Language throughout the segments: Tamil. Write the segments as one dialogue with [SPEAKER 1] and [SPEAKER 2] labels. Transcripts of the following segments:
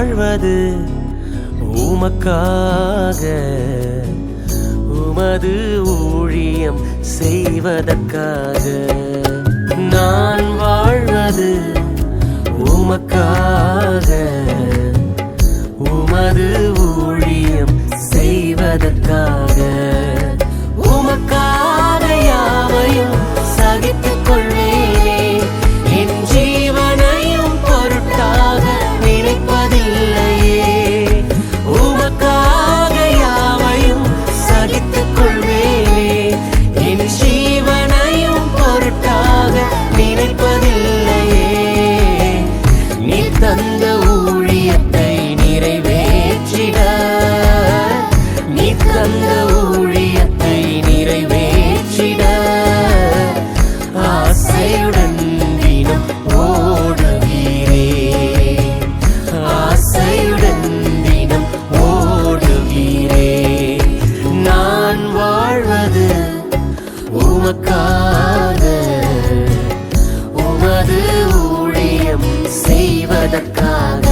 [SPEAKER 1] வாழ்வது உமக்காக, உமது ஊழியம் செய்வதற்காக. நான் வாழ்வது உமக்காக, உமது ஊழியம் செய்வதற்காக. உமக்காக யாவையும் சகித்துக் கொள்வேனே, என் ஜீவனையும் பொருட்டாக நினைப்பதில்லையே. உமக்காக யாவையும் சகித்துக் கொள்வேனே, என் ஜீவனையும் பொருட்டாக நினைப்பதில்லையே. நீ தந்த ஊழியத்தை நிறைவேற்றிட, நீ தந்த ஊழியத்தை நிறைவேற்றிட ஆசையுடன் தினம் ஓடுகிறே, ஆசையுடன் தினம் ஓடுகிறே. நான் வாழ்வது உமக்காக, உமது ஊழியம் செய்வதற்காக.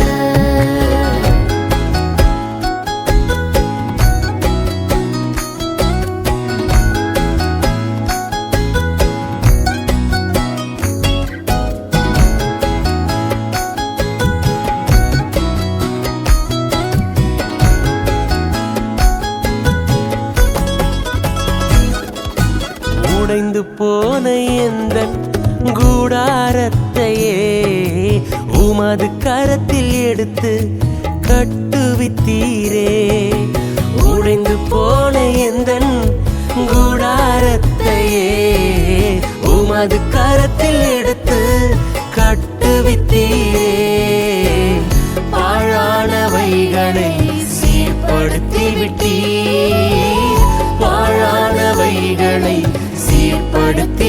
[SPEAKER 1] உடைந்து போன எந்தன் கூடாரத்தையே உமது கரத்தில் எடுத்து கட்டுவித்தீரே. உடைந்து போன எந்தன் கூடாரத்தையே உமது கரத்தில் எடுத்து கட்டுவித்தீரே. பாழானவைகளை சீர்படுத்தி விட்டீர், பாழானவைகளை சீர்படுத்தி